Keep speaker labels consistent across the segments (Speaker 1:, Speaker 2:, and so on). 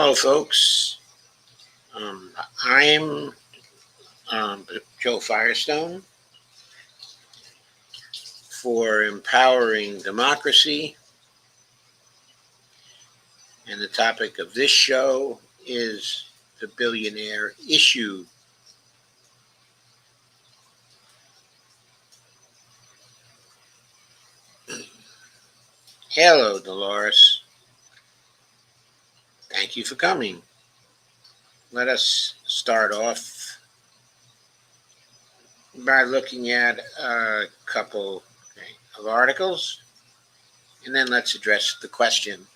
Speaker 1: Hello, folks. I'm Joe Firestone for Empowering Democracy, and the topic of this show is the billionaire issue. Hello, Dolores. Thank you for coming. Let us start off by looking at a couple of articles, and then let's address the question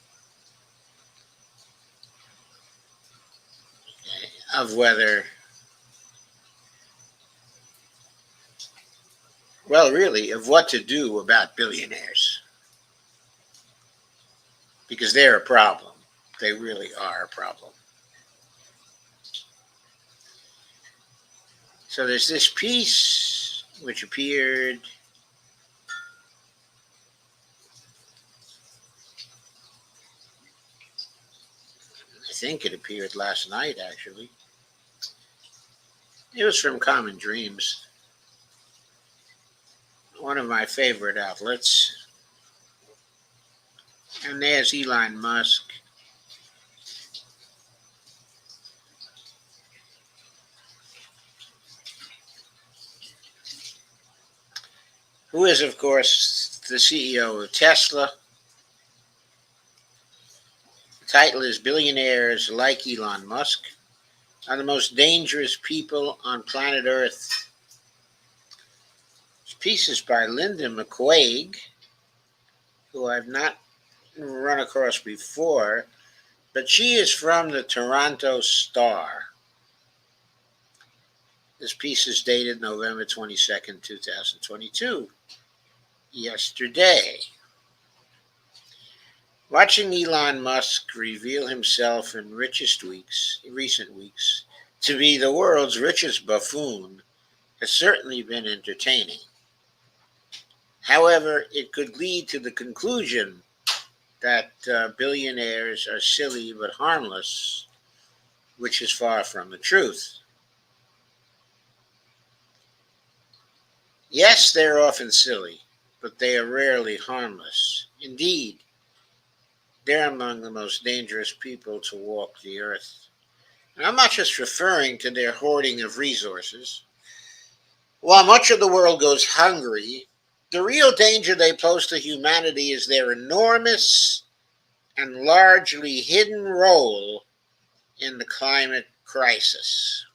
Speaker 1: of whether, really, of what to do about billionaires. Because they're a problem. They really are a problem. So there's this piece which appeared I think it appeared last night, actually. It was from Common Dreams, one of my favorite outlets. And there's Elon Musk. Who is, of course, the CEO of Tesla. The title is Billionaires Like Elon Musk Are the Most Dangerous People on Planet Earth. This piece is by Linda McQuaig, who I've not run across before, but she is from the Toronto Star. This piece is dated November 22nd, 2022, yesterday. Watching Elon Musk reveal himself in recent weeks to be the world's richest buffoon has certainly been entertaining. However, it could lead to the conclusion that billionaires are silly but harmless, which is far from the truth. Yes, they're often silly, but they are rarely harmless. Indeed, they're among the most dangerous people to walk the earth. And I'm not just referring to their hoarding of resources. While much of the world goes hungry, the real danger they pose to humanity is their enormous and largely hidden role in the climate crisis.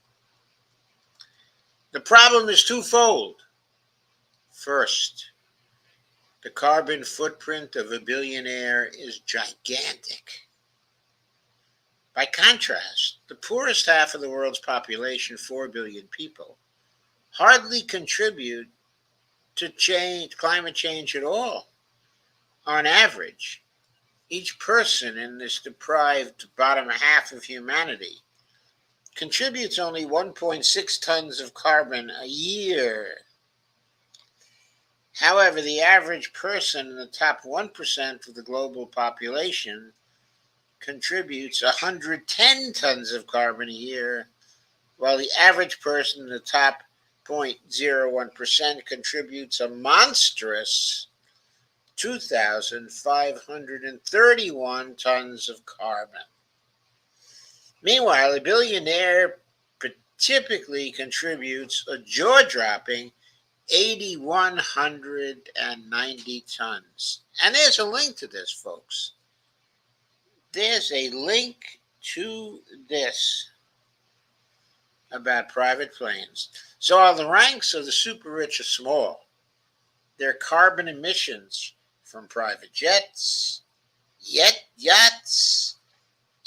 Speaker 1: The problem is twofold. First, the carbon footprint of a billionaire is gigantic. By contrast, the poorest half of the world's population, 4 billion people, hardly contribute to climate change at all. On average, each person in this deprived bottom half of humanity contributes only 1.6 tons of carbon a year. However, the average person in the top 1% of the global population contributes 110 tons of carbon a year, while the average person in the top 0.01% contributes a monstrous 2,531 tons of carbon. Meanwhile, a billionaire typically contributes a jaw-dropping 8,190 tons. And there's a link to this, folks. There's a link to this about private planes. So while the ranks of the super rich are small, their carbon emissions from private jets, yachts,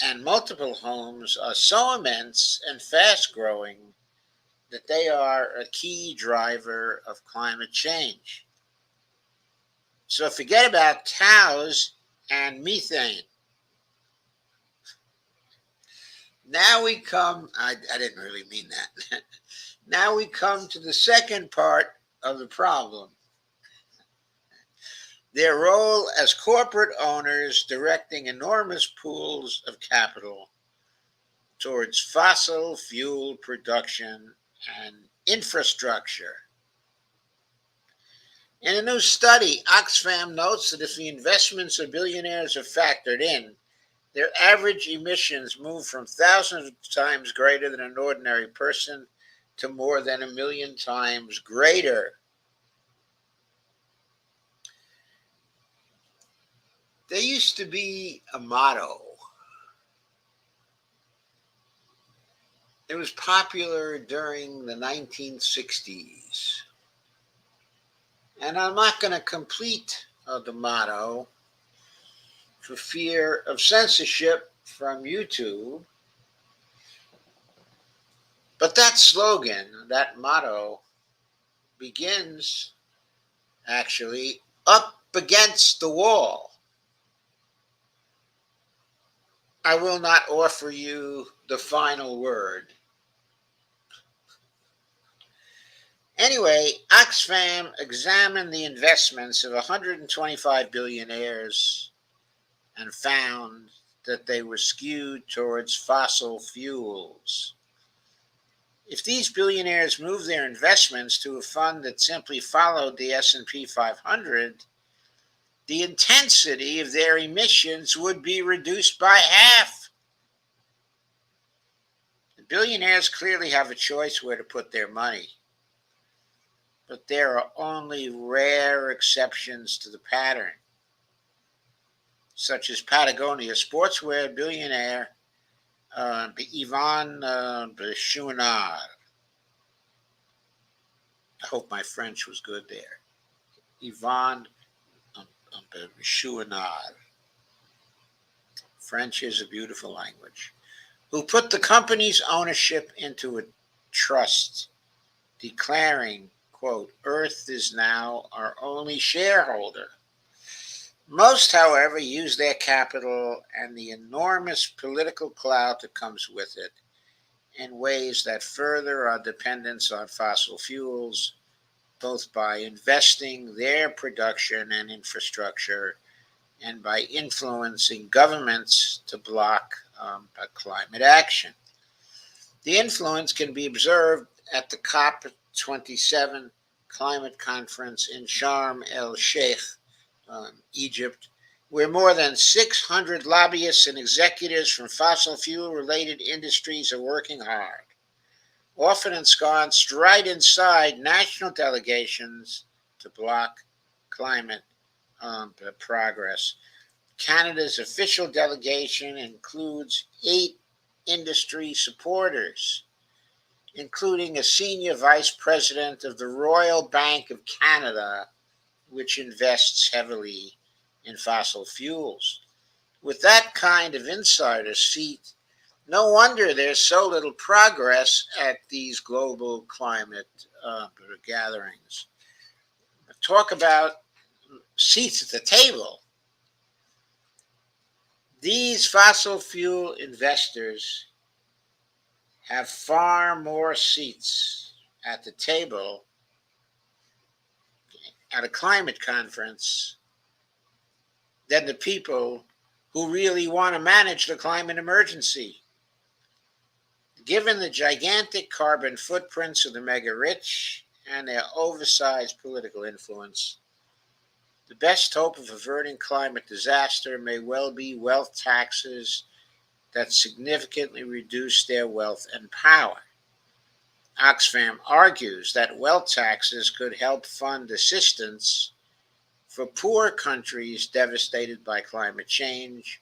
Speaker 1: and multiple homes are so immense and fast-growing that they are a key driver of climate change. So forget about cows and methane. Now we come, I didn't really mean that. Now we come to the second part of the problem. Their role as corporate owners directing enormous pools of capital towards fossil fuel production and infrastructure. In a new study, Oxfam notes that if the investments of billionaires are factored in, their average emissions move from thousands of times greater than an ordinary person to more than 1,000,000 times greater. There used to be a motto. It was popular during the 1960s. And I'm not going to complete the motto for fear of censorship from YouTube. But that slogan, that motto, begins actually up against the wall. I will not offer you the final word. Anyway, Oxfam examined the investments of 125 billionaires and found that they were skewed towards fossil fuels. If these billionaires moved their investments to a fund that simply followed the S&P 500, the intensity of their emissions would be reduced by half. The billionaires clearly have a choice where to put their money, but there are only rare exceptions to the pattern, such as Patagonia sportswear billionaire Yvon Chouinard. I hope my French was good there. Yvon Chouinard. French is a beautiful language. Who put the company's ownership into a trust, declaring, quote, "Earth is now our only shareholder." Most, however, use their capital and the enormous political clout that comes with it in ways that further our dependence on fossil fuels, both by investing their production and infrastructure and by influencing governments to block climate action. The influence can be observed at the COP27 climate conference in Sharm el-Sheikh, Egypt, where more than 600 lobbyists and executives from fossil fuel-related industries are working hard, often ensconced right inside national delegations to block climate progress. Canada's official delegation includes 8 industry supporters, including a senior vice president of the Royal Bank of Canada, which invests heavily in fossil fuels. With that kind of insider seat, no wonder there's so little progress at these global climate gatherings. Talk about seats at the table. These fossil fuel investors have far more seats at the table at a climate conference than the people who really want to manage the climate emergency. Given the gigantic carbon footprints of the mega rich and their oversized political influence, the best hope of averting climate disaster may well be wealth taxes that significantly reduce their wealth and power. Oxfam argues that wealth taxes could help fund assistance for poor countries devastated by climate change,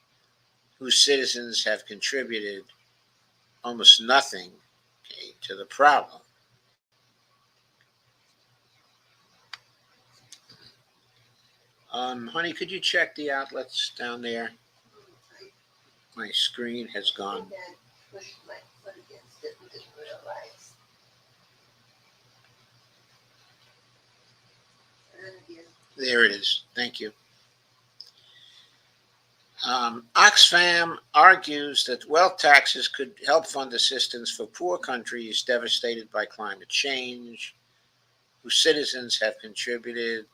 Speaker 1: whose citizens have contributed almost nothing to the problem. Honey, could you check the outlets down there? My screen has gone. There it is. Thank you. Oxfam argues that wealth taxes could help fund assistance for poor countries devastated by climate change, whose citizens have contributed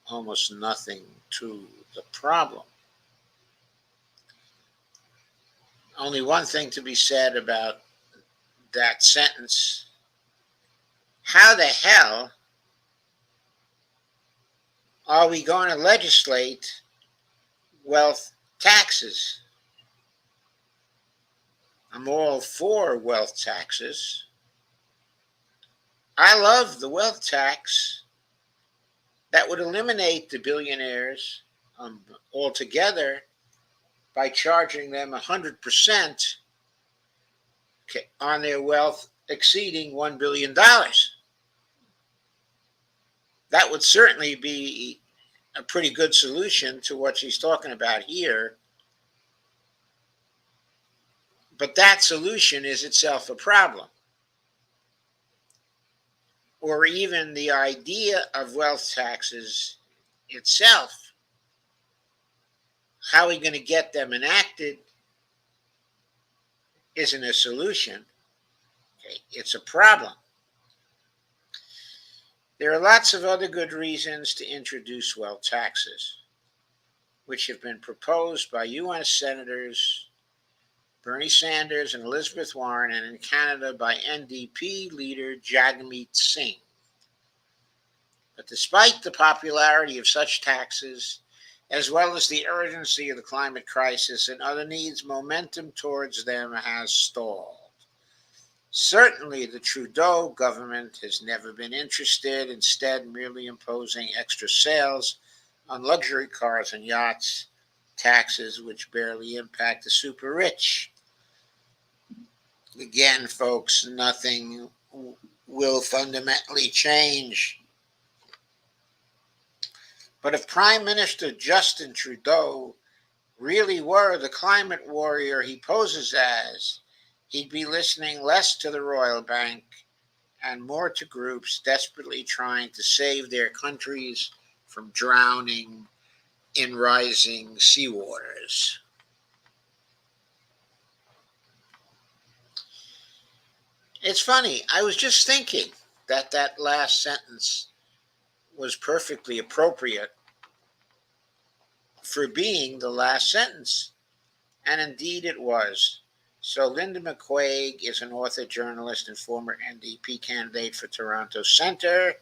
Speaker 1: almost nothing to the problem. Only one thing to be said about that sentence. How the hell are we going to legislate wealth taxes? I'm all for wealth taxes. I love the wealth tax that would eliminate the billionaires altogether by charging them 100% on their wealth exceeding $1 billion. That would certainly be a pretty good solution to what she's talking about here. But that solution is itself a problem. Or even the idea of wealth taxes itself. How are we going to get them enacted isn't a solution. Okay? It's a problem. There are lots of other good reasons to introduce wealth taxes, which have been proposed by U.S. Senators Bernie Sanders and Elizabeth Warren, and in Canada by NDP leader Jagmeet Singh. But despite the popularity of such taxes, as well as the urgency of the climate crisis and other needs, momentum towards them has stalled. Certainly, the Trudeau government has never been interested, instead merely imposing extra sales on luxury cars and yachts, taxes which barely impact the super rich. Again, folks, nothing will fundamentally change. But if Prime Minister Justin Trudeau really were the climate warrior he poses as, he'd be listening less to the Royal Bank and more to groups desperately trying to save their countries from drowning in rising seawaters. It's funny, I was just thinking that last sentence was perfectly appropriate for being the last sentence. And indeed it was. So Linda McQuaig is an author, journalist, and former NDP candidate for Toronto Centre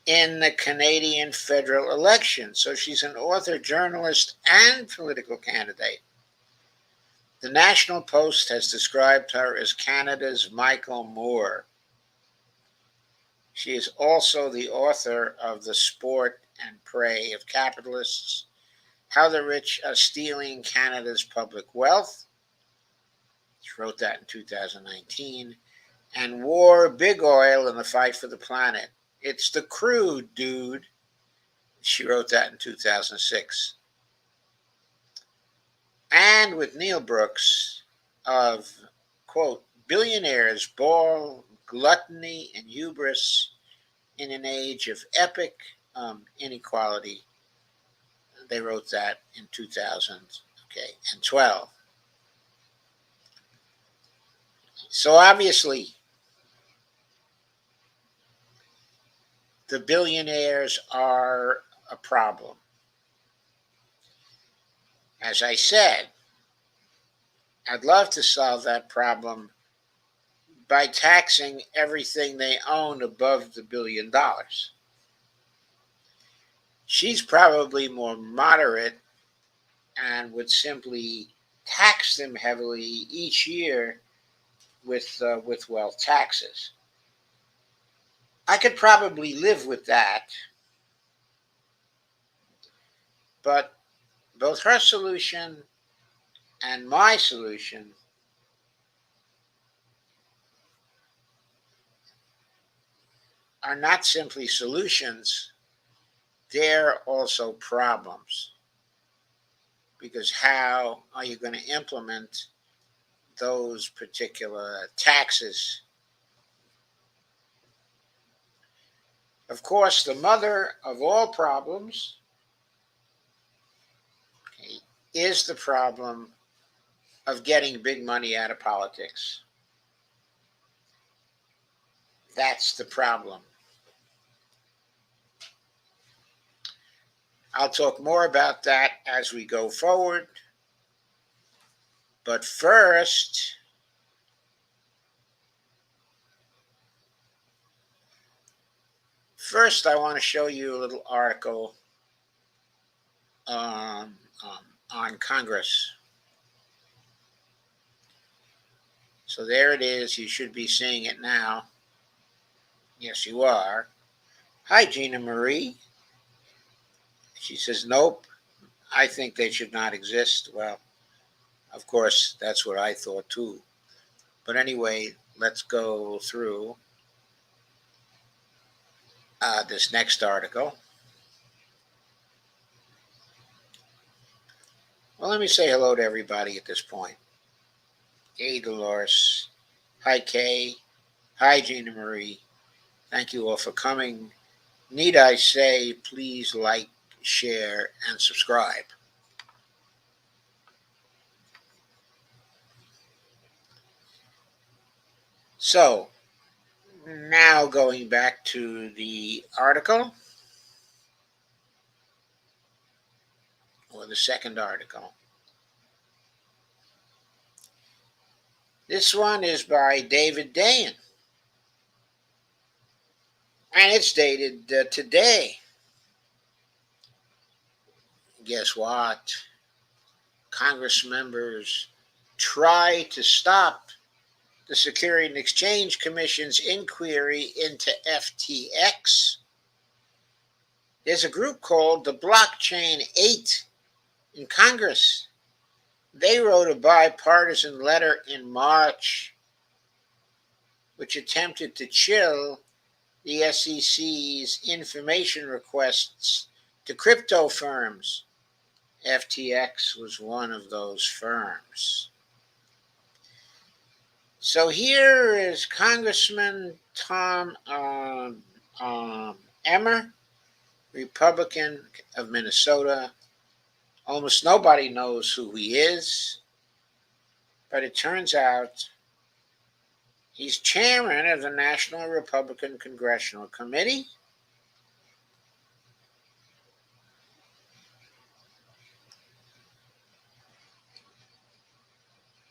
Speaker 1: in the Canadian federal election. So she's an author, journalist, and political candidate. The National Post has described her as Canada's Michael Moore. She is also the author of The Sport and Prey of Capitalists, How the Rich Are Stealing Canada's Public Wealth. She wrote that in 2019. And War, Big Oil, and the Fight for the Planet. It's the crude, dude. She wrote that in 2006. And with Neil Brooks of, quote, Billionaires, Ball, Gluttony, and Hubris in an Age of Epic Inequality. They wrote that in 2012. So obviously, the billionaires are a problem. As I said, I'd love to solve that problem by taxing everything they own above the $1 billion. She's probably more moderate and would simply tax them heavily each year with wealth taxes. I could probably live with that, but both her solution and my solution are not simply solutions, they're also problems. Because how are you going to implement those particular taxes? Of course, the mother of all problems is the problem of getting big money out of politics. That's the problem. I'll talk more about that as we go forward. But first, I want to show you a little article um, on Congress. So there it is. You should be seeing it now. Yes, you are. Hi, Gina Marie. She says, nope, I think they should not exist. Well, of course, that's what I thought too. But anyway, let's go through this next article. Well, let me say hello to everybody at this point. Hey, Dolores. Hi, Kay. Hi, Gina Marie. Thank you all for coming. Need I say, please like, share, and subscribe. So, now going back to the article, or the second article. This one is by David Dayen, and it's dated today. Guess what? Congress members try to stop the Securities and Exchange Commission's inquiry into FTX. There's a group called the Blockchain 8 in Congress. They wrote a bipartisan letter in March which attempted to chill the SEC's information requests to crypto firms. FTX was one of those firms. So here is Congressman Tom Emmer, Republican of Minnesota. Almost nobody knows who he is, but it turns out he's chairman of the National Republican Congressional Committee.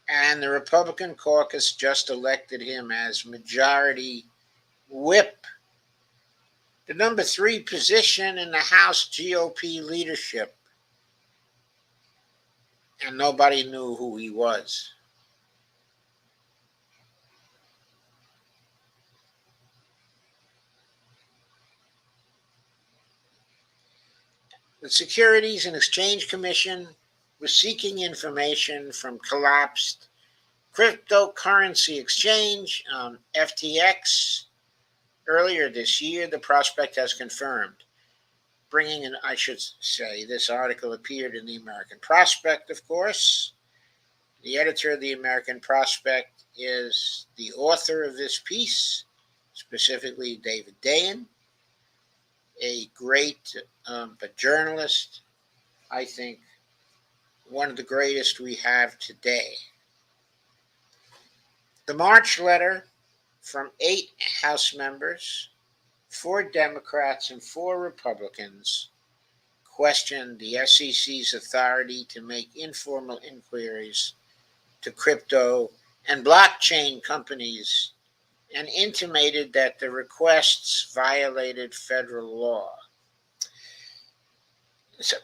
Speaker 1: And the Republican caucus just elected him as majority whip, the number 3 position in the House GOP leadership. And nobody knew who he was. The Securities and Exchange Commission was seeking information from collapsed cryptocurrency exchange, FTX. Earlier this year, the prospect has confirmed, bringing in, I should say, this article appeared in the American Prospect, of course. The editor of the American Prospect is the author of this piece, specifically David Dayen, a great journalist, I think one of the greatest we have today. The March letter from 8 House members, 4 Democrats and 4 Republicans, questioned the SEC's authority to make informal inquiries to crypto and blockchain companies and intimated that the requests violated federal law.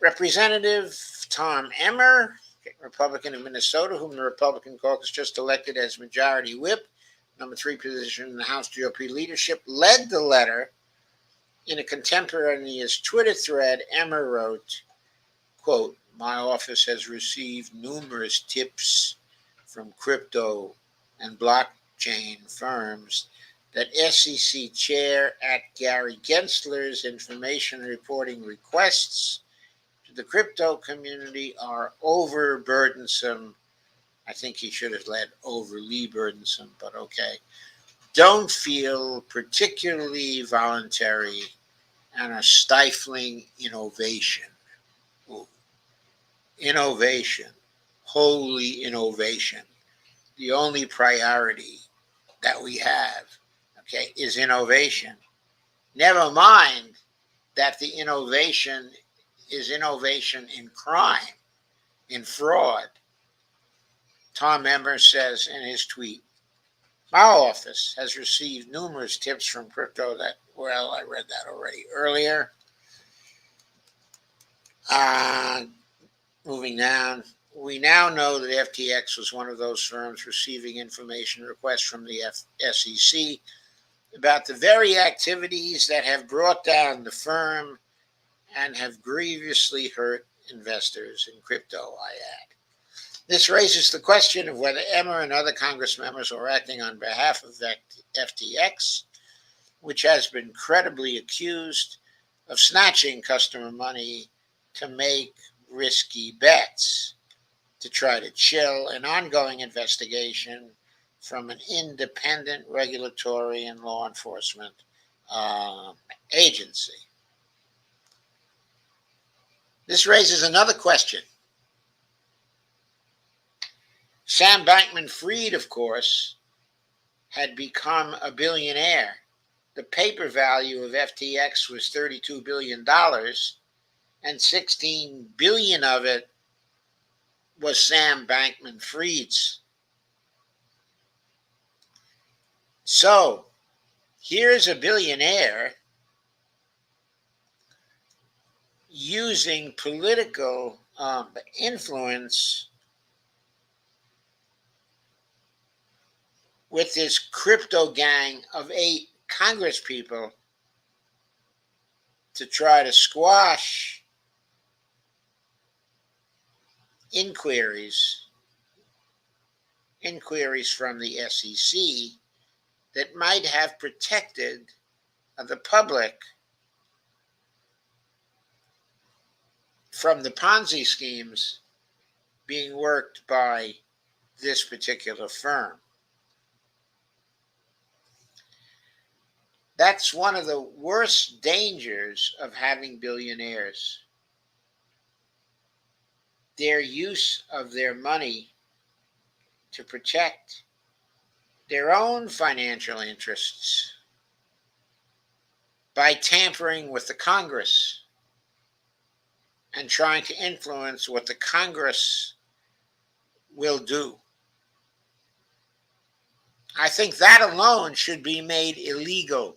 Speaker 1: Representative Tom Emmer, Republican of Minnesota, whom the Republican caucus just elected as majority whip, number 3 position in the House GOP leadership, led the letter. In a contemporaneous Twitter thread, Emmer wrote, quote, "My office has received numerous tips from crypto and blockchain firms that SEC Chair at Gary Gensler's information reporting requests to the crypto community are overburdensome." I think he should have led overly burdensome, but okay. Don't feel particularly voluntary and are stifling innovation. Ooh. Innovation, holy innovation. The only priority that we have, okay, is innovation. Never mind that the innovation is innovation in crime, in fraud. Tom Emmer says in his tweet, my office has received numerous tips from crypto that, well, I read that already earlier. Moving down, we now know that FTX was one of those firms receiving information requests from the SEC about the very activities that have brought down the firm and have grievously hurt investors in crypto, I add. This raises the question of whether Emmer and other Congress members are acting on behalf of FTX, which has been credibly accused of snatching customer money to make risky bets, to try to chill an ongoing investigation from an independent regulatory and law enforcement agency. This raises another question. Sam Bankman-Fried, of course, had become a billionaire. The paper value of FTX was $32 billion, and $16 billion of it was Sam Bankman-Fried's. So, here's a billionaire using political influence with this crypto gang of 8 Congress people to try to squash inquiries from the SEC that might have protected the public from the Ponzi schemes being worked by this particular firm. That's one of the worst dangers of having billionaires. Their use of their money to protect their own financial interests by tampering with the Congress and trying to influence what the Congress will do. I think that alone should be made illegal.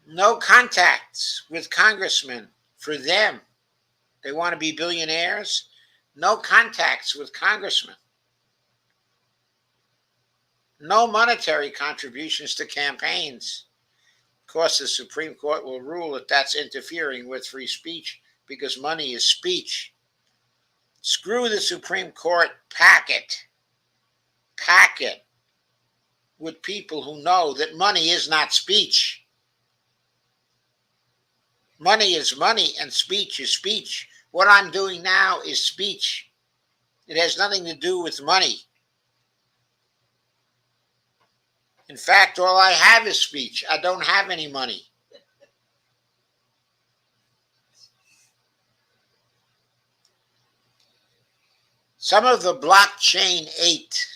Speaker 1: No contacts with congressmen for them. They want to be billionaires. No contacts with congressmen. No monetary contributions to campaigns. Of course, the Supreme Court will rule that that's interfering with free speech because money is speech. Screw the Supreme Court, pack it with people who know that money is not speech. Money is money and speech is speech. What I'm doing now is speech. It has nothing to do with money. In fact, all I have is speech. I don't have any money. Some of the blockchain 8.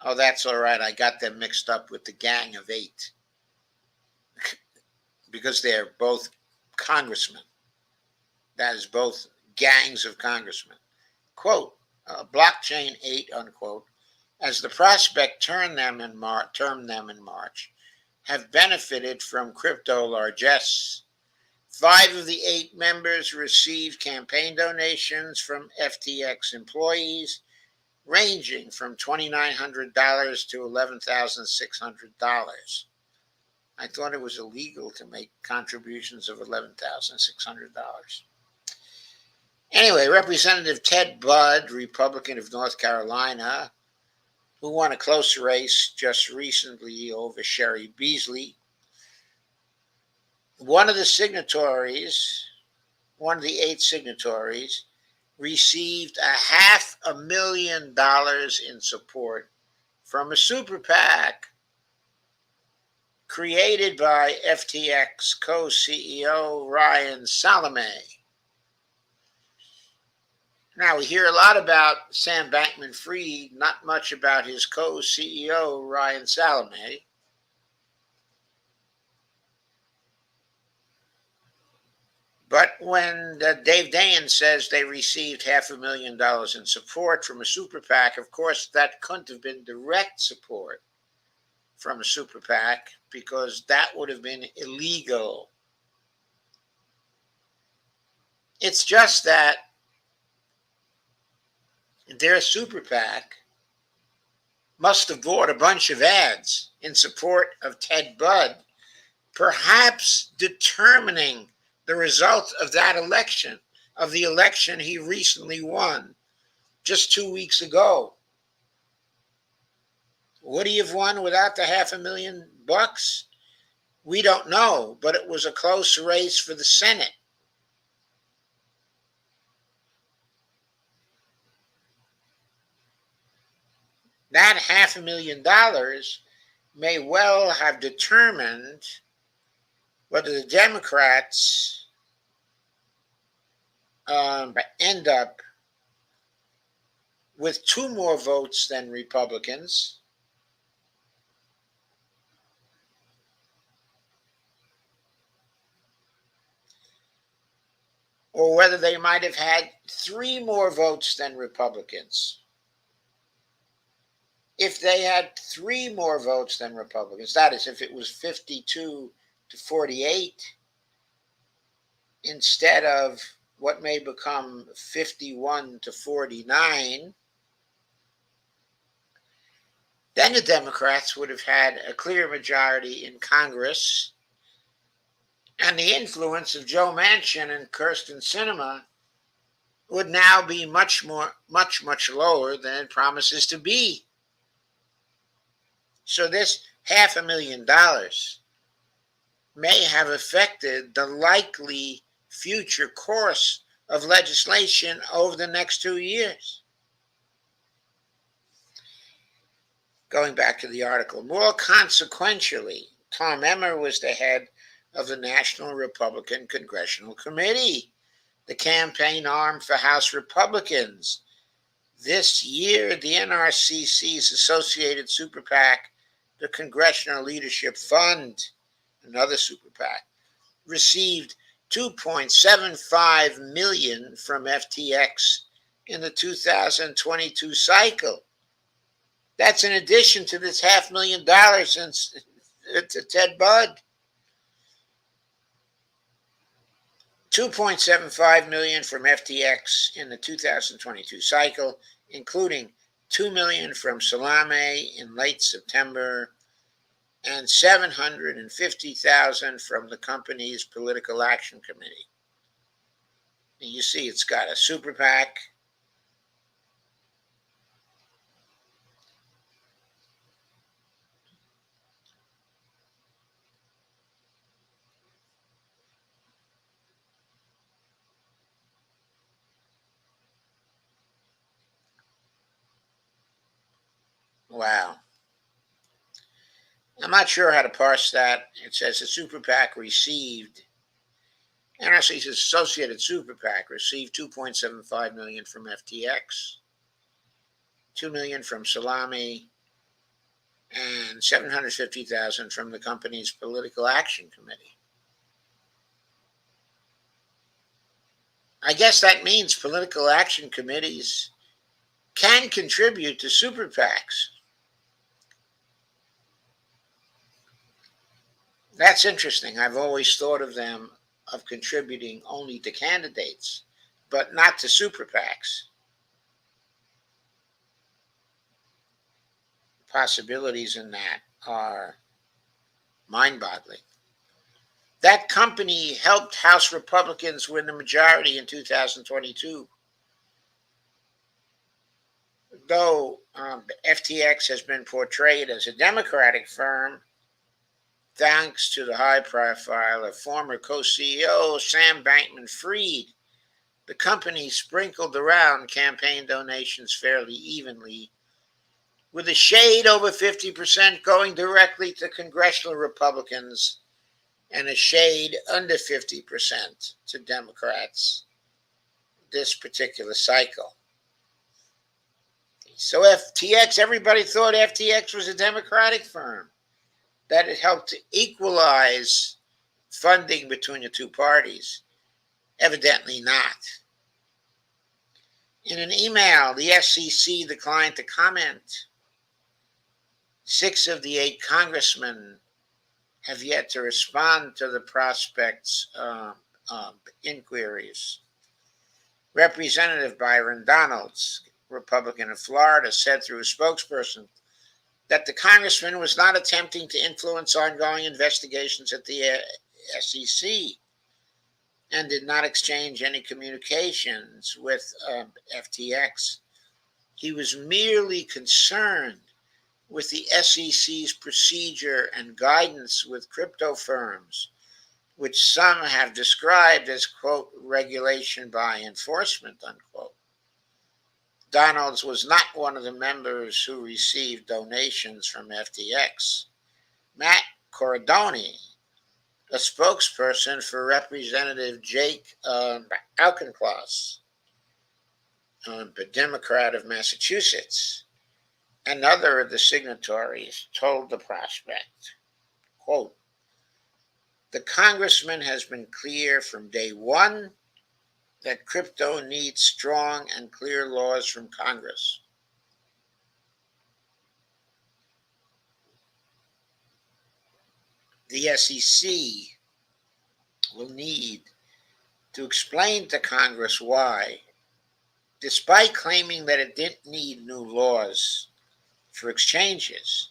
Speaker 1: Oh, that's all right. I got them mixed up with the gang of 8 because they're both congressmen. That is both gangs of congressmen. Quote, blockchain 8, unquote, as the prospect termed them in March, have benefited from crypto largesse. 5 of the 8 members received campaign donations from FTX employees, ranging from $2,900 to $11,600. I thought it was illegal to make contributions of $11,600. Anyway, Representative Ted Budd, Republican of North Carolina, who won a close race just recently over Sherry Beasley, one of the 8 signatories, received $500,000 in support from a super PAC created by FTX co-CEO Ryan Salome. Now, we hear a lot about Sam Bankman-Fried, not much about his co-CEO Ryan Salome. But when Dave Dayen says they received $500,000 in support from a super PAC, of course, that couldn't have been direct support from a super PAC because that would have been illegal. It's just that their super PAC must have bought a bunch of ads in support of Ted Budd, perhaps determining the result of that election, of the election he recently won just 2 weeks ago. Would he have won without the $500,000? We don't know, but it was a close race for the Senate. That $500,000 may well have determined whether the Democrats end up with 2 more votes than Republicans, or whether they might have had 3 more votes than Republicans. If they had 3 more votes than Republicans, that is, if it was 52 to 48, instead of what may become 51 to 49, then the Democrats would have had a clear majority in Congress, and the influence of Joe Manchin and Kyrsten Sinema would now be much lower than it promises to be. So this $500,000 may have affected the likely future course of legislation over the next 2 years. Going back to the article, more consequentially, Tom Emmer was the head of the National Republican Congressional Committee, the campaign arm for House Republicans. This year, the NRCC's associated super PAC, the Congressional Leadership Fund, another super PAC, received $2.75 million from FTX in the 2022 cycle. That's in addition to this $500,000 to Ted Budd. $2.75 million from FTX in the 2022 cycle, including $2 million from Salame in late September and $750,000 from the company's Political Action Committee. And you see it's got a super PAC, wow. I'm not sure how to parse that. It says the super PAC received, NRC's associated super PAC received $2.75 million from FTX, $2 million from Salami, and $750,000 from the company's Political Action Committee. I guess that means political action committees can contribute to super PACs. That's interesting. I've always thought of them of contributing only to candidates, but not to super PACs. Possibilities in that are mind-boggling. That company helped House Republicans win the majority in 2022. Though FTX has been portrayed as a Democratic firm, thanks to the high profile of former co-CEO Sam Bankman-Fried, the company sprinkled around campaign donations fairly evenly, with a shade over 50% going directly to congressional Republicans and a shade under 50% to Democrats this particular cycle. So FTX, everybody thought FTX was a Democratic firm, that it helped to equalize funding between the two parties. Evidently not. In an email, the SEC declined to comment. 6 of the 8 congressmen have yet to respond to the prospects' inquiries. Representative Byron Donalds, Republican of Florida, said through a spokesperson that the congressman was not attempting to influence ongoing investigations at the SEC and did not exchange any communications with FTX. He was merely concerned with the SEC's procedure and guidance with crypto firms, which some have described as, quote, regulation by enforcement, unquote. Donalds was not one of the members who received donations from FTX. Matt Corradoni, a spokesperson for Representative Jake Auchincloss, a Democrat of Massachusetts, another of the signatories, told the Prospect, quote, the congressman has been clear from day one that crypto needs strong and clear laws from Congress. The SEC will need to explain to Congress why, despite claiming that it didn't need new laws for exchanges,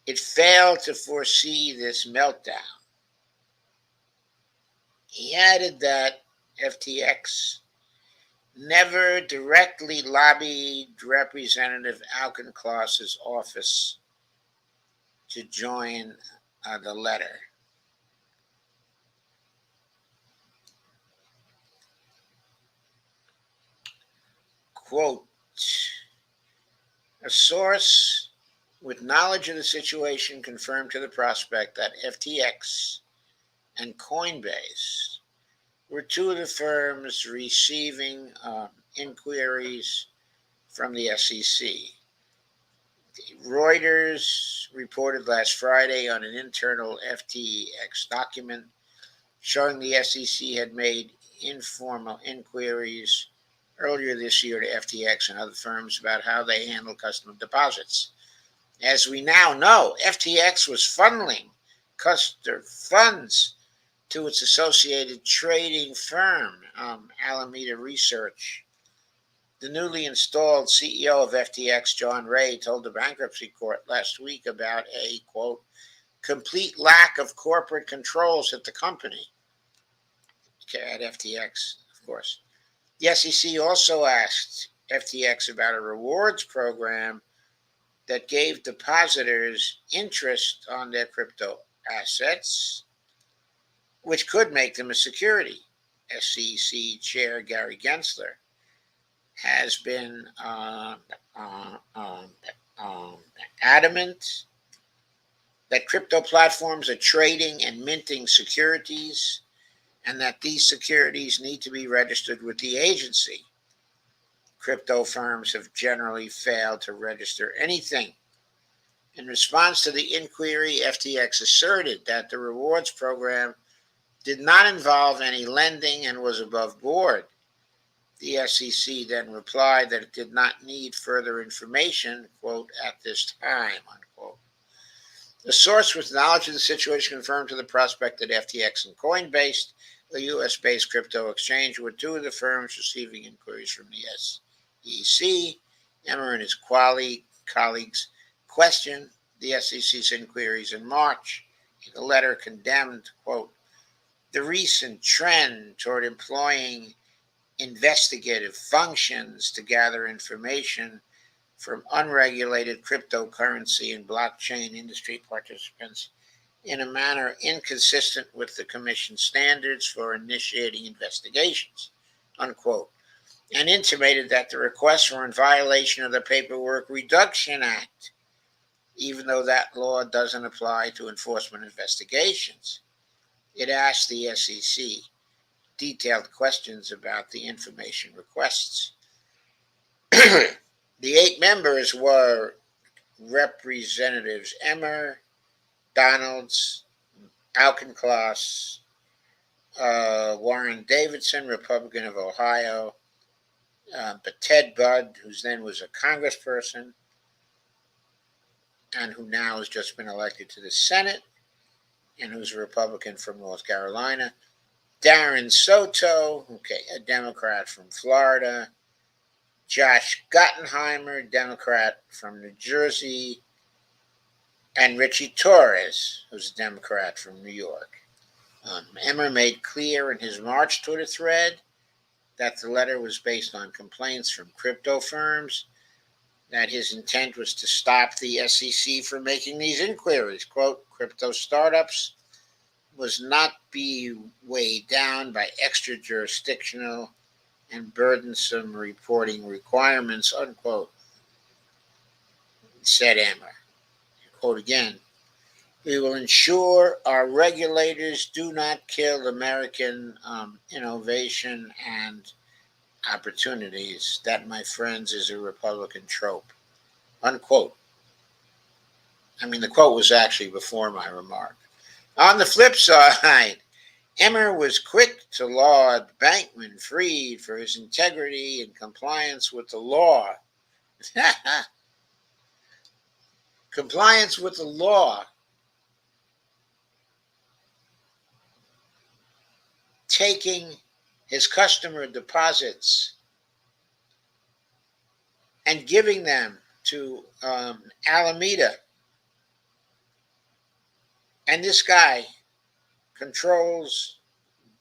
Speaker 1: it failed to foresee this meltdown. He added that FTX never directly lobbied Representative Auchincloss's office to join the letter. Quote, a source with knowledge of the situation confirmed to the Prospect that FTX and Coinbase were 2 of the firms receiving inquiries from the SEC. Reuters reported last Friday on an internal FTX document showing the SEC had made informal inquiries earlier this year to FTX and other firms about how they handle customer deposits. As we now know, FTX was funneling customer funds to its associated trading firm, Alameda Research. The newly installed CEO of FTX, John Ray, told the bankruptcy court last week about a, quote, complete lack of corporate controls at the company, at FTX, of course. The SEC also asked FTX about a rewards program that gave depositors interest on their crypto assets, which could make them a security. SEC Chair Gary Gensler has been adamant that crypto platforms are trading and minting securities and that these securities need to be registered with the agency. Crypto firms have generally failed to register anything. In response to the inquiry, FTX asserted that the rewards program did not involve any lending and was above board. The SEC then replied that it did not need further information, quote, at this time, unquote. A source with knowledge of the situation confirmed to the Prospect that FTX and Coinbase, a U.S.-based crypto exchange, were 2 of the firms receiving inquiries from the SEC. Emmer and his colleagues questioned the SEC's inquiries in March. The letter condemned, quote, the recent trend toward employing investigative functions to gather information from unregulated cryptocurrency and blockchain industry participants in a manner inconsistent with the Commission's standards for initiating investigations, unquote, and intimated that the requests were in violation of the Paperwork Reduction Act, even though that law doesn't apply to enforcement investigations. It asked the SEC detailed questions about the information requests. The 8 members were Representatives Emmer, Donalds, Auchincloss, Warren Davidson, Republican of Ohio, but Ted Budd, who then was a congressperson and who now has just been elected to the Senate and who's a Republican from North Carolina. Darren Soto, okay, a Democrat from Florida. Josh Gottenheimer, Democrat from New Jersey. And Richie Torres, who's a Democrat from New York. Emmer made clear in his March Twitter thread that the letter was based on complaints from crypto firms, that his intent was to stop the SEC from making these inquiries. Quote, crypto startups was not be weighed down by extra jurisdictional and burdensome reporting requirements, unquote, said Emmer. Quote again, we will ensure our regulators do not kill American innovation and opportunities. That, my friends, is a Republican trope, unquote. I mean, the quote was actually before my remark. On the flip side, Emmer was quick to laud Bankman-Fried for his integrity and compliance with the law. Compliance with the law. Taking his customer deposits and giving them to Alameda. And this guy controls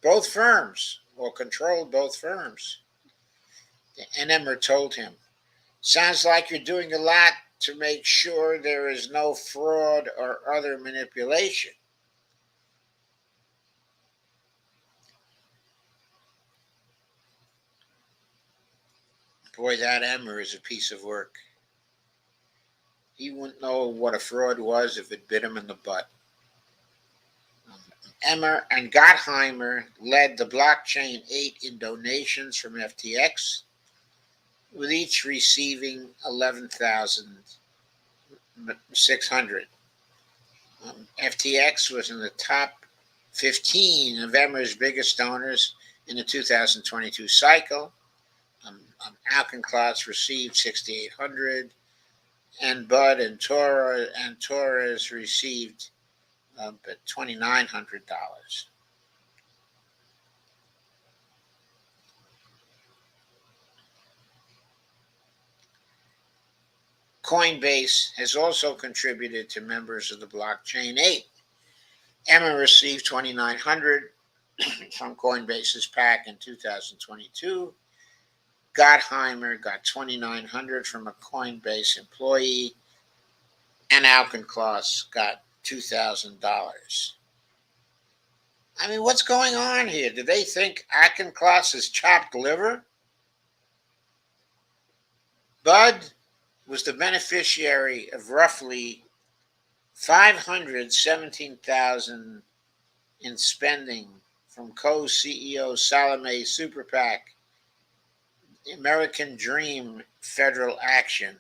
Speaker 1: both firms, or controlled both firms. And Emmer told him, sounds like you're doing a lot to make sure there is no fraud or other manipulation. Boy, that Emmer is a piece of work. He wouldn't know what a fraud was if it bit him in the butt. Emmer and Gottheimer led the blockchain 8 in donations from FTX, with each receiving $11,600. FTX was in the top 15 of Emmer's biggest donors in the 2022 cycle. Alcanclass received $6,800, and Budd and Torres received $2,900. Coinbase has also contributed to members of the Blockchain 8. Emmer received $2,900 from Coinbase's PAC in 2022. Gottheimer got $2,900 from a Coinbase employee, and Alcanclass got $2,000. I mean, what's going on here? Do they think Alcanclass is chopped liver? Budd was the beneficiary of roughly $517,000 in spending from co-CEO Salome Super PAC, the American Dream Federal Action.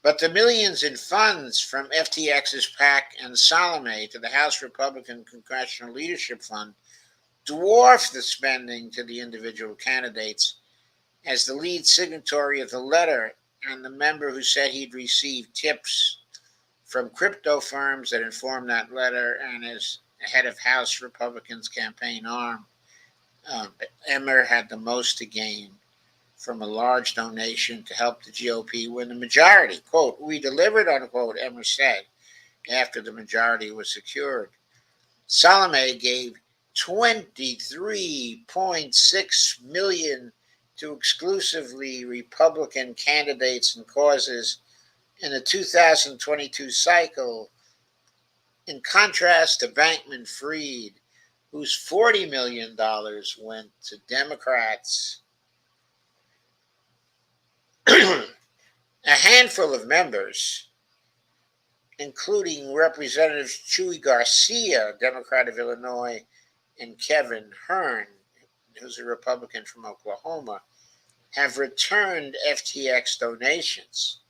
Speaker 1: But the millions in funds from FTX's PAC and Salome to the House Republican Congressional Leadership Fund dwarf the spending to the individual candidates, as the lead signatory of the letter and the member who said he'd received tips from crypto firms that informed that letter, and as head of House Republicans' campaign arm, Emmer had the most to gain from a large donation to help the GOP win the majority. Quote, we delivered, unquote, Emmer said, after the majority was secured. Salome gave $23.6 million to exclusively Republican candidates and causes in the 2022 cycle, in contrast to Bankman-Fried, whose $40 million went to Democrats. A handful of members, including Representatives Chuy Garcia, Democrat of Illinois, and Kevin Hern, who's a Republican from Oklahoma, have returned FTX donations.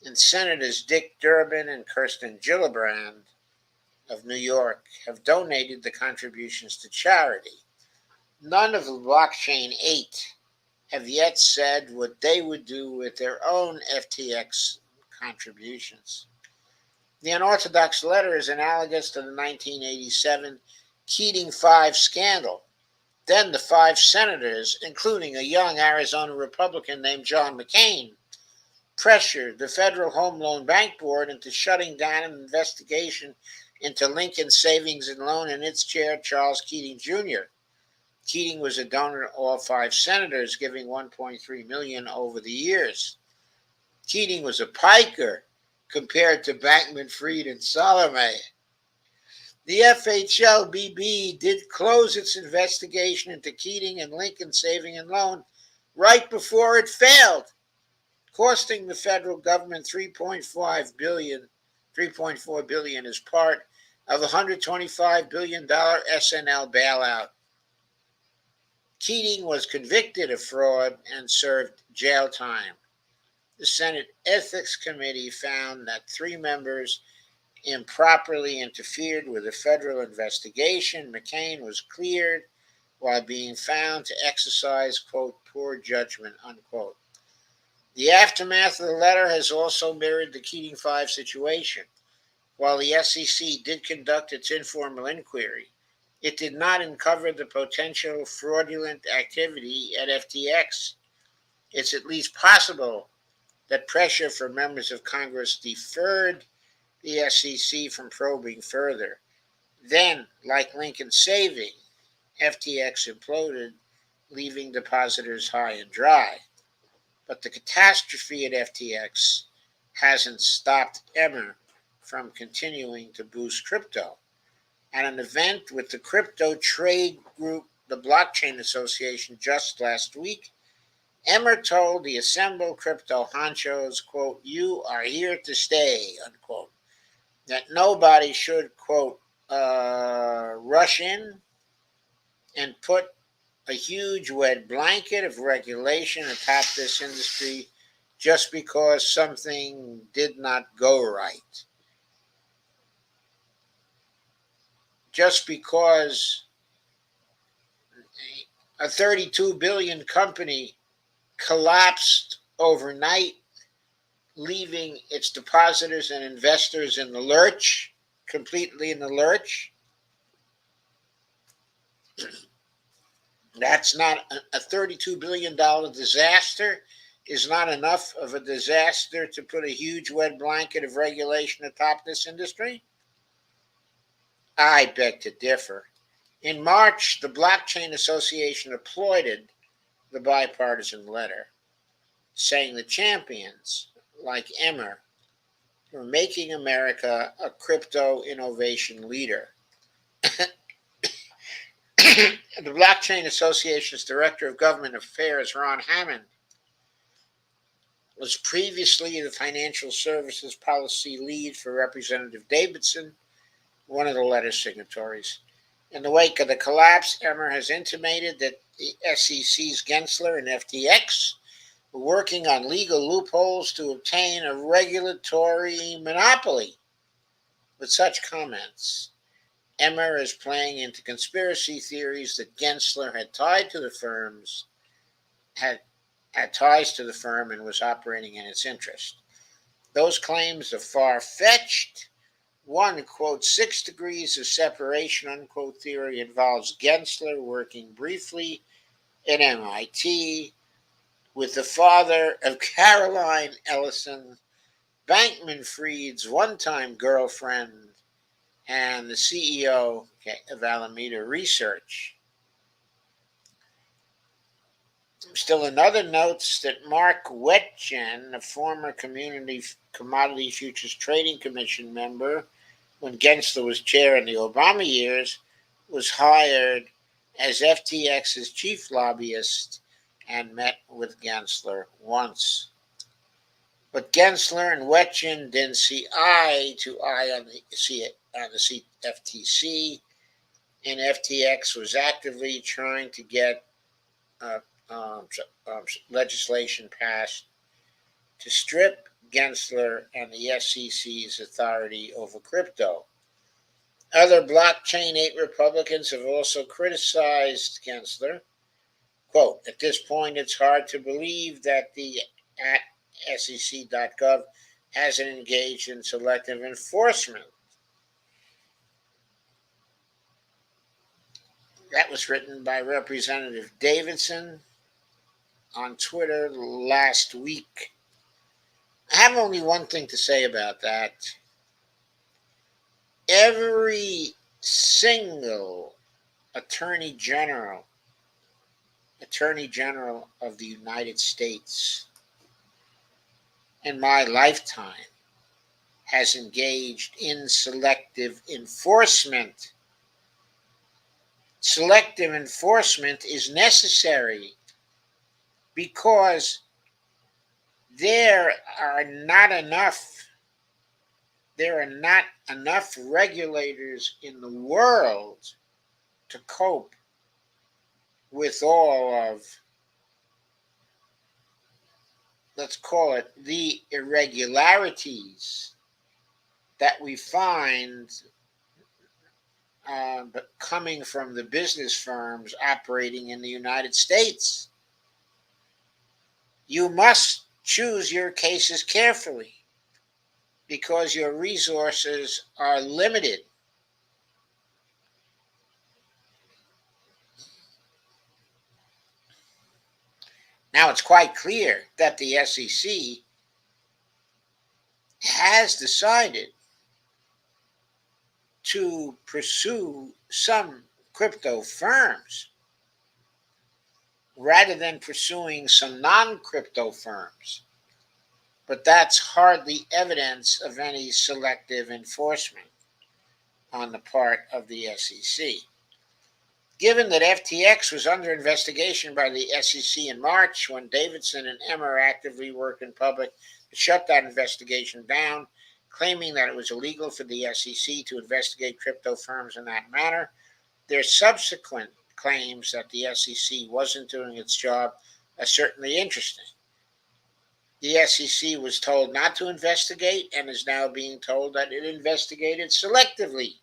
Speaker 1: And Senators Dick Durbin and Kirsten Gillibrand of New York have donated the contributions to charity. None of the blockchain eight have yet said what they would do with their own FTX contributions. The unorthodox letter is analogous to the 1987 Keating Five scandal. Then the five senators, including a young Arizona Republican named John McCain, pressured the Federal Home Loan Bank Board into shutting down an investigation into Lincoln Savings and Loan and its chair, Charles Keating Jr. Keating was a donor to all five senators, giving $1.3 million over the years. Keating was a piker compared to Bankman Fried and Salome. The FHLBB did close its investigation into Keating and Lincoln Saving and Loan right before it failed, costing the federal government $3.4 billion as part of a $125 billion SNL bailout. Keating was convicted of fraud and served jail time. The Senate Ethics Committee found that three members improperly interfered with a federal investigation. McCain was cleared while being found to exercise, quote, poor judgment, unquote. The aftermath of the letter has also mirrored the Keating Five situation. While the SEC did conduct its informal inquiry, it did not uncover the potential fraudulent activity at FTX. It's at least possible that pressure from members of Congress deferred the SEC from probing further. Then, like Lincoln Saving, FTX imploded, leaving depositors high and dry. But the catastrophe at FTX hasn't stopped Emmer from continuing to boost crypto. At an event with the crypto trade group, the Blockchain Association, just last week, Emmer told the assembled crypto honchos, quote, you are here to stay, unquote, that nobody should, quote, rush in and put a huge wet blanket of regulation atop this industry just because something did not go right. Just because a 32 billion company collapsed overnight, leaving its depositors and investors in the lurch, completely in the lurch. That's not a $32 billion disaster is not enough of a disaster to put a huge wet blanket of regulation atop this industry? I beg to differ. In March, the Blockchain Association applauded the bipartisan letter, saying the champions, like Emmer, were making America a crypto innovation leader. The Blockchain Association's Director of Government Affairs, Ron Hammond, was previously the Financial Services Policy Lead for Representative Davidson, one of the letter signatories. In the wake of the collapse, Emmer has intimated that the SEC's Gensler and FTX were working on legal loopholes to obtain a regulatory monopoly. With such comments, Emmer is playing into conspiracy theories that Gensler had ties to the firm and was operating in its interest. Those claims are far-fetched. One, quote, 6 degrees of separation, unquote, theory involves Gensler working briefly at MIT with the father of Caroline Ellison, Bankman Fried's one-time girlfriend, and the CEO of Alameda Research. Still another notes that Mark Wetjen, a former Commodity Futures Trading Commission member when Gensler was chair in the Obama years, was hired as FTX's chief lobbyist and met with Gensler once. But Gensler and Wetjen didn't see eye to eye on the FTC, and FTX was actively trying to get legislation passed to strip Gensler and the SEC's authority over crypto. Other blockchain 8 Republicans have also criticized Gensler. Quote, at this point, it's hard to believe that the at sec.gov hasn't engaged in selective enforcement. That was written by Representative Davidson on Twitter last week. I have only one thing to say about that. Every single Attorney General of the United States in my lifetime has engaged in selective enforcement. Selective enforcement is necessary because there are not enough regulators in the world to cope with all of, let's call it, the irregularities that we find coming from the business firms operating in the United States. You must choose your cases carefully because your resources are limited. Now, it's quite clear that the SEC has decided to pursue some crypto firms rather than pursuing some non-crypto firms. But that's hardly evidence of any selective enforcement on the part of the SEC. Given that FTX was under investigation by the SEC in March, when Davidson and Emmer actively worked in public to shut that investigation down, claiming that it was illegal for the SEC to investigate crypto firms in that manner, their subsequent claims that the SEC wasn't doing its job are certainly interesting. The SEC was told not to investigate and is now being told that it investigated selectively.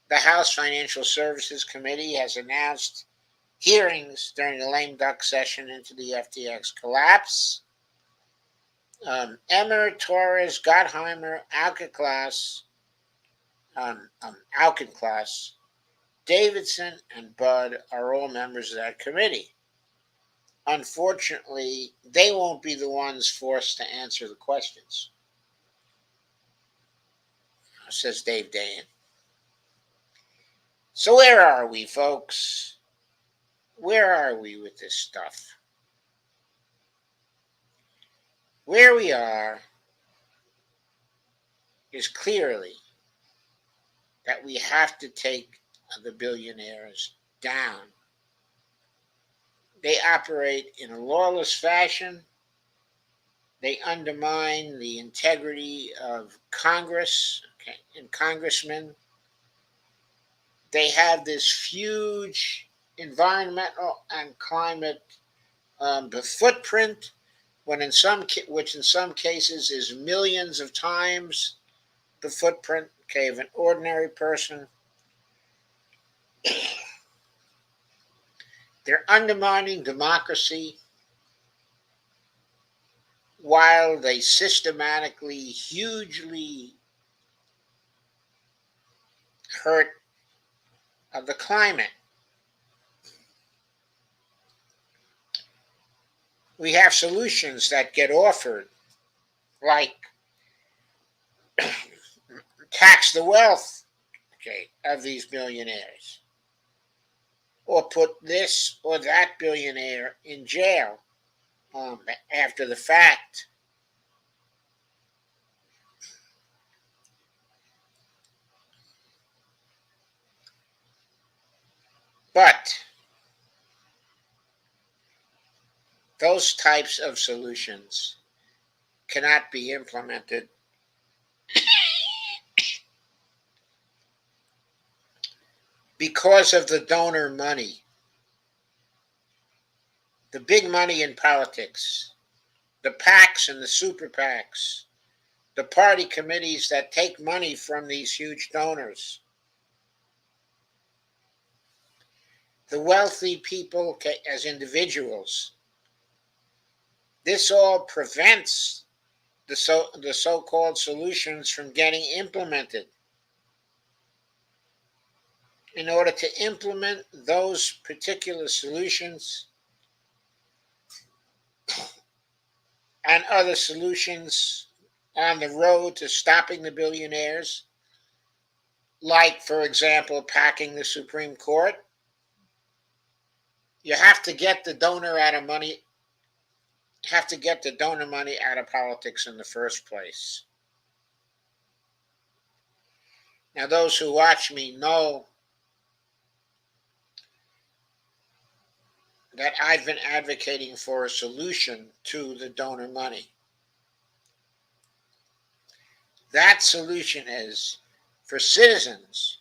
Speaker 1: The House Financial Services Committee has announced hearings during the lame duck session into the FTX collapse. Emmer, Torres, Gottheimer, Auchincloss, Davidson, and Budd are all members of that committee. Unfortunately, they won't be the ones forced to answer the questions, says Dave Dayen. So where are we, folks? Where are we with this stuff? Where we are is clearly that we have to take the billionaires down. They operate in a lawless fashion. They undermine the integrity of Congress and congressmen. They have this huge environmental and climate footprint, which in some cases is millions of times the footprint of an ordinary person. They're undermining democracy while they systematically, hugely hurt the climate. We have solutions that get offered, like tax the wealth of these billionaires, or put this or that billionaire in jail after the fact. But those types of solutions cannot be implemented because of the donor money, the big money in politics, the PACs and the super PACs, the party committees that take money from these huge donors. the wealthy people as individuals. This all prevents the so-called solutions from getting implemented. In order to implement those particular solutions and other solutions on the road to stopping the billionaires, like, for example, packing the Supreme Court, you have to get the donor out of money, have to get the donor money out of politics in the first place. Now, those who watch me know that I've been advocating for a solution to the donor money. That solution is for citizens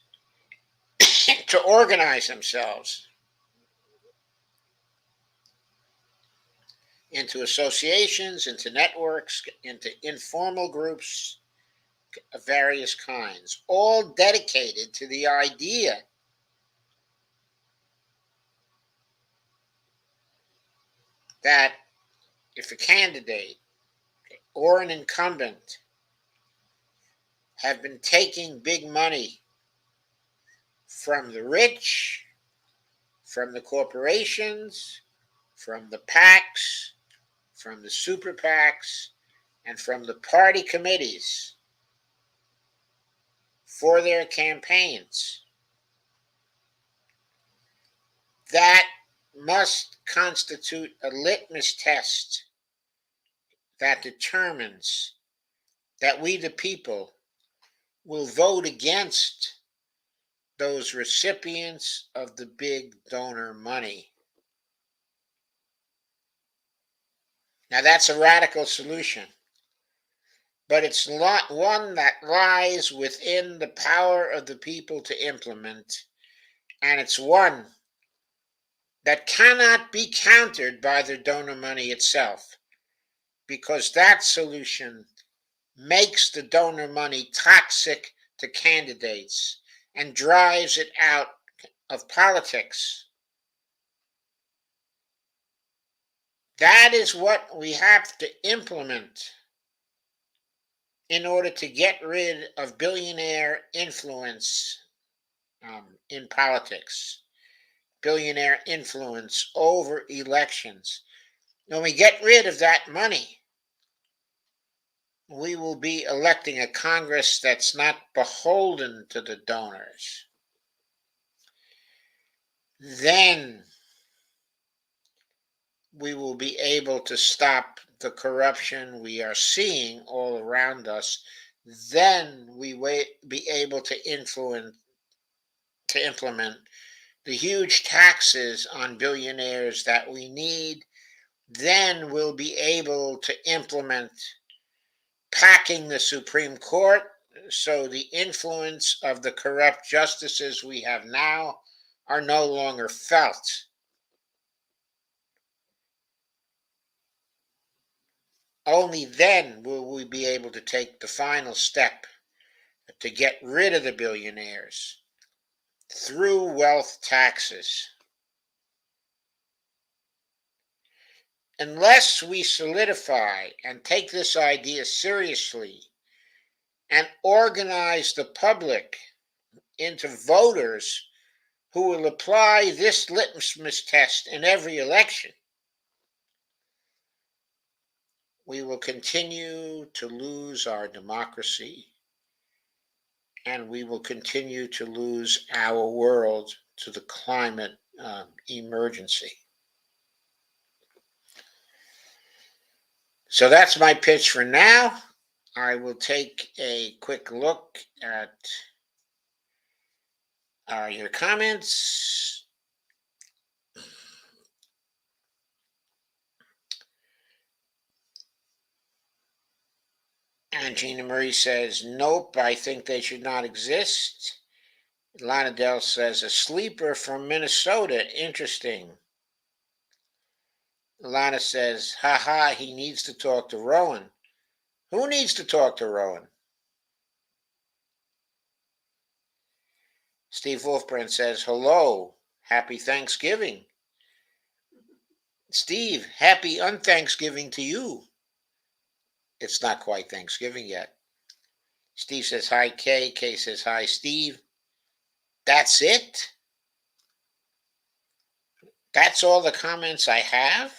Speaker 1: to organize themselves into associations, into networks, into informal groups of various kinds, all dedicated to the idea that if a candidate or an incumbent have been taking big money from the rich, from the corporations, from the PACs, from the super PACs, and from the party committees for their campaigns, that must constitute a litmus test that determines that we, the people, will vote against those recipients of the big donor money. Now, that's a radical solution, but it's not one that lies within the power of the people to implement, and it's one that cannot be countered by the donor money itself, because that solution makes the donor money toxic to candidates and drives it out of politics. That is what we have to implement in order to get rid of billionaire influence in politics, billionaire influence over elections. When we get rid of that money, we will be electing a Congress that's not beholden to the donors. Then we will be able to stop the corruption we are seeing all around us. Then we will be able to implement the huge taxes on billionaires that we need. Then we'll be able to implement packing the Supreme Court, so the influence of the corrupt justices we have now are no longer felt. Only then will we be able to take the final step to get rid of the billionaires through wealth taxes. Unless we solidify and take this idea seriously and organize the public into voters who will apply this litmus test in every election, we will continue to lose our democracy, and we will continue to lose our world to the climate emergency. So that's my pitch for now. I will take a quick look at your comments. And Gina Marie says, nope, I think they should not exist. Lana Dell says, a sleeper from Minnesota. Interesting. Lana says, haha, he needs to talk to Rowan. Who needs to talk to Rowan? Steve Wolfbrand says, hello. Happy Thanksgiving. Steve, happy unthanksgiving to you. It's not quite Thanksgiving yet. Steve says hi, Kay. Kay says hi, Steve. That's it? That's all the comments I have?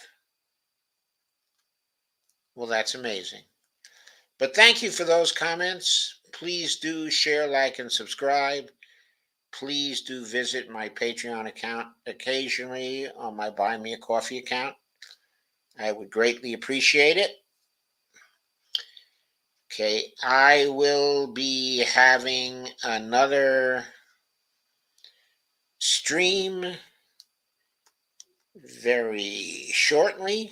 Speaker 1: Well, that's amazing. But thank you for those comments. Please do share, like, and subscribe. Please do visit my Patreon account occasionally on my Buy Me a Coffee account. I would greatly appreciate it. Okay, I will be having another stream very shortly.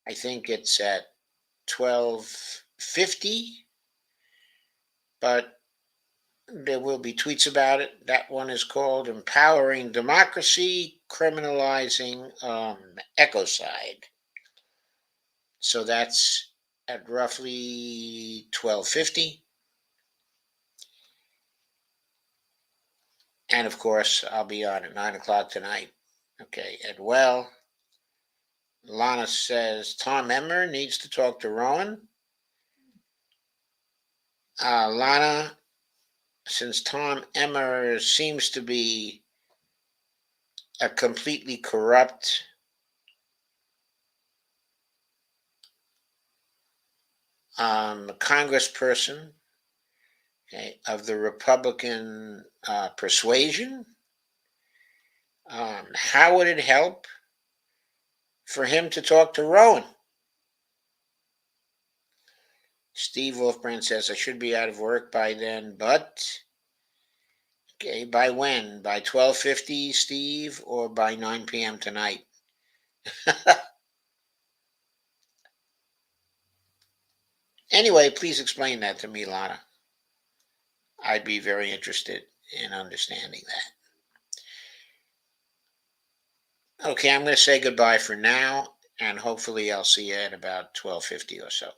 Speaker 1: I think it's at 12:50, but there will be tweets about it. That one is called Empowering Democracy, Criminalizing Ecocide. So that's at roughly 12:50. And of course, I'll be on at 9 o'clock tonight. Okay, and well, Lana says Tom Emmer needs to talk to Rowan. Lana, since Tom Emmer seems to be a completely corrupt congressperson, okay, of the Republican persuasion, how would it help for him to talk to Rowan? Steve Wolfbrand says I should be out of work by then, but okay, by when? By 12:50, Steve, or by 9 p.m. tonight? Anyway, please explain that to me, Lana. I'd be very interested in understanding that. Okay, I'm going to say goodbye for now, and hopefully I'll see you at about 12:50 or so.